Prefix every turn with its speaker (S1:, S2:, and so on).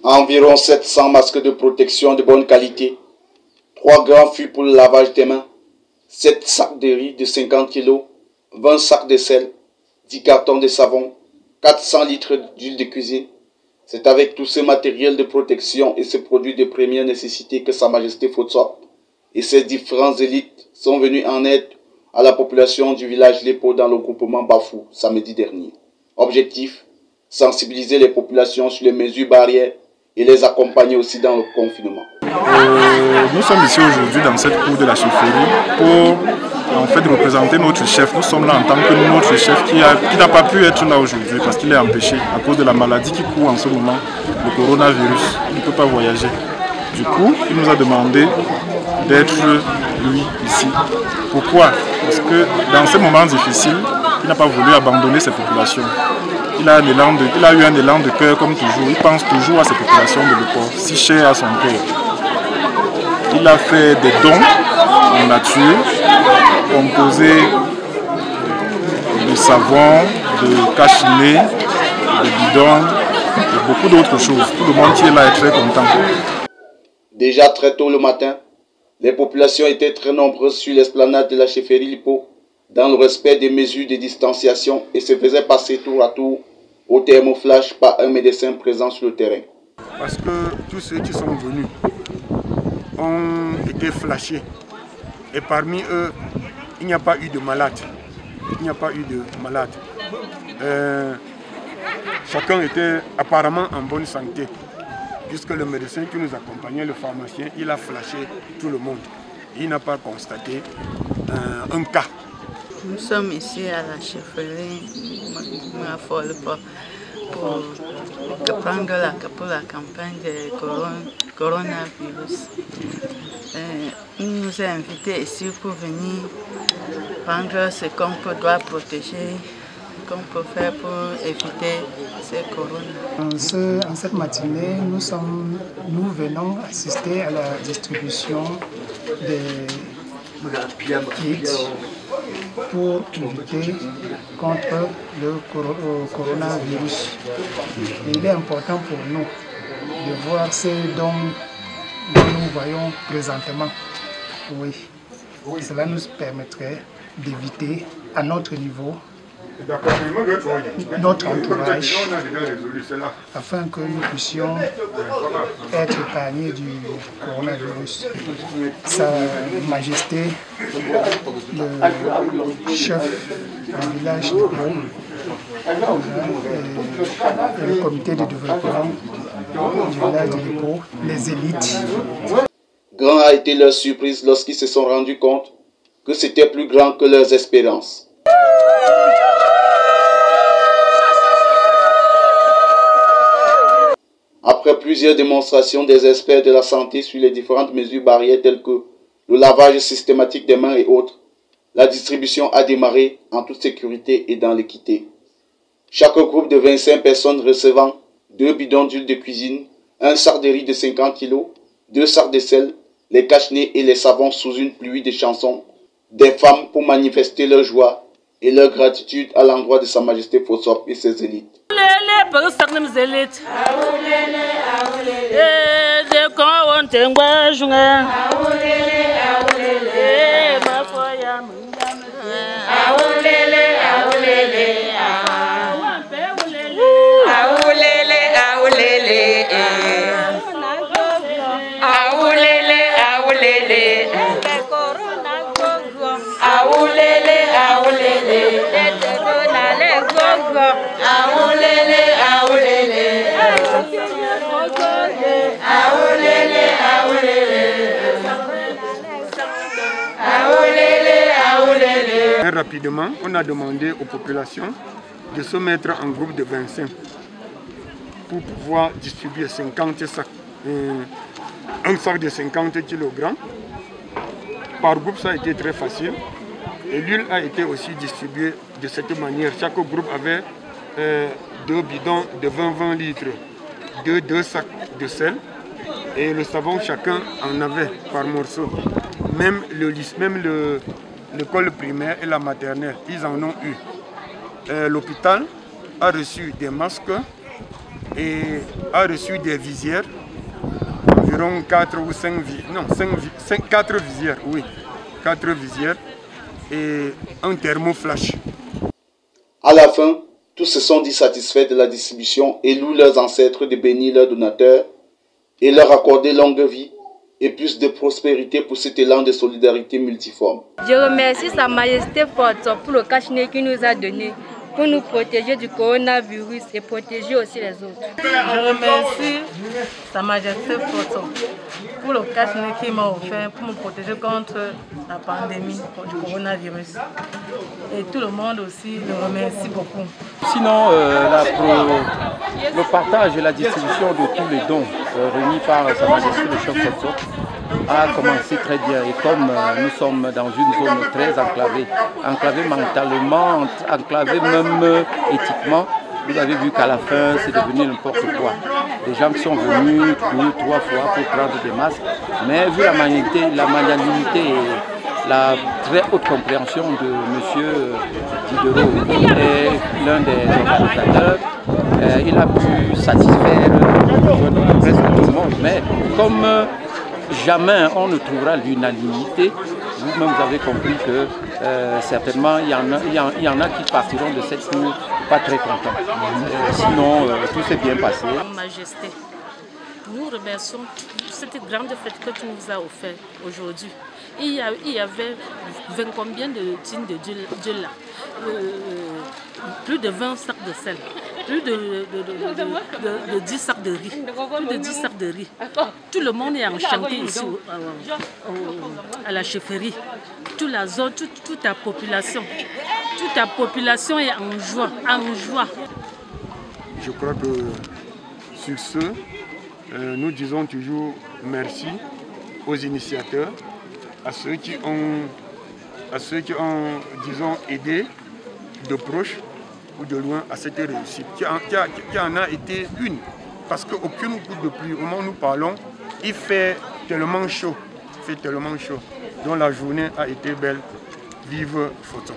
S1: Environ 700 masques de protection de bonne qualité, 3 grands fûts pour le lavage des mains, 7 sacs de riz de 50 kg, 20 sacs de sel, 10 cartons de savon, 400 litres d'huile de cuisine. C'est avec tout ce matériel de protection et ces produits de première nécessité que Sa Majesté Fotsop et ses différentes élites sont venus en aide à la population du village Lepo dans le groupement Bafou samedi dernier. Objectif, sensibiliser les populations sur les mesures barrières et les accompagner aussi dans le confinement.
S2: Nous sommes ici aujourd'hui dans cette cour de la chefferie pour en fait représenter notre chef. Nous sommes là en tant que notre chef qui n'a pas pu être là aujourd'hui parce qu'il est empêché à cause de la maladie qui court en ce moment, le coronavirus. Il ne peut pas voyager. Du coup, il nous a demandé d'être lui ici. Pourquoi? Parce que dans ces moments difficiles, il n'a pas voulu abandonner ses populations. Il a eu un élan de cœur comme toujours. Il pense toujours à ces populations de l'époque, si chères à son cœur. Il a fait des dons en nature, composés de savon, de cache-nez, de bidons et beaucoup d'autres choses. Tout le monde qui est là est très content.
S1: Déjà très tôt le matin, les populations étaient très nombreuses sur l'esplanade de la chefferie Lipo, dans le respect des mesures de distanciation et se faisaient passer tour à tour au thermoflash par un médecin présent sur le terrain.
S3: Parce que tous ceux qui sont venus ont été flashés et parmi eux, il n'y a pas eu de malade. Il n'y a pas eu de malade. Chacun était apparemment en bonne santé. Puisque le médecin qui nous accompagnait, le pharmacien, il a flashé tout le monde. Il n'a pas constaté un cas.
S4: Nous sommes ici à la chefferie pour la campagne de coronavirus. Il nous a invités ici pour venir prendre ce qu'on doit protéger, qu'on peut faire pour éviter ces coronas.
S5: En cette matinée, nous venons assister à la distribution des kits pour lutter contre le coronavirus. Et il est important pour nous de voir ce dont nous voyons présentement. Oui, cela nous permettrait d'éviter à notre niveau notre entourage afin que nous puissions être épargnés du coronavirus. Sa Majesté, le chef du village de Pau, et le comité de développement du village de Pau, les élites.
S1: Grand a été leur surprise lorsqu'ils se sont rendus compte que c'était plus grand que leurs espérances. Après plusieurs démonstrations des experts de la santé sur les différentes mesures barrières telles que le lavage systématique des mains et autres, la distribution a démarré en toute sécurité et dans l'équité. Chaque groupe de 25 personnes recevant 2 bidons d'huile de cuisine, un sac de riz de 50 kg, 2 sacs de sel, les cache-nez et les savons sous une pluie de chansons des femmes pour manifester leur joie et leur gratitude à l'endroit de Sa Majesté Fotsop et ses élites.
S3: Rapidement, on a demandé aux populations de se mettre en groupe de 25 pour pouvoir distribuer 50 sacs, un sac de 50 kg. Par groupe, ça a été très facile. Et l'huile a été aussi distribuée de cette manière. Chaque groupe avait 2 bidons de 20 litres, 2 sacs de sel. Et le savon, chacun en avait par morceau. Même l'école primaire et la maternelle, ils en ont eu. L'hôpital a reçu des masques et a reçu des visières, environ 4 ou 5 4 visières, oui, 4 visières et un thermoflash.
S1: À la fin, tous se sont dit satisfaits de la distribution et louent leurs ancêtres de bénir leurs donateurs et leur accorder longue vie et plus de prospérité pour cet élan de solidarité multiforme.
S6: Je remercie Sa Majesté forte pour le cache-nez qu'il nous a donné pour nous protéger du coronavirus et protéger aussi les autres.
S7: Je remercie Sa Majesté forte pour le cache-nez qu'il m'a offert pour me protéger contre la pandémie du coronavirus. Et tout le monde aussi le remercie beaucoup.
S8: Sinon, le partage et la distribution de tous les dons réunis par Sa Majesté le chef Fotso a commencé très bien. Et comme nous sommes dans une zone très enclavée mentalement, enclavée même éthiquement, vous avez vu qu'à la fin, c'est devenu n'importe quoi. Les gens qui sont venus 2 ou 3 fois pour prendre des masques, mais vu la magnanimité et la très haute compréhension de M. Diderot, qui est l'un des organisateurs, il a pu satisfaire presque tout le monde. Mais comme jamais on ne trouvera l'unanimité, vous-même vous avez compris que certainement il y en a qui partiront de cette tour pas très contents. Sinon, tout s'est bien passé.
S9: Majesté, nous remercions cette grande fête que tu nous as offerte aujourd'hui. Il y avait 20 combien de dînes de Dieu là, plus de 20 sacs de sel, plus de 10 sacs de riz, plus de 10 sacs de riz. Tout le monde est enchanté ici à la chefferie. Toute la zone, toute ta population est en joie,
S3: Je crois que sur ce, nous disons toujours merci aux initiateurs, à ceux qui ont, disons, aidé de proche ou de loin à cette réussite, qui en a été une. Parce qu'aucune goutte de pluie, au moment où nous parlons, il fait tellement chaud, donc la journée a été belle. Vive Photon.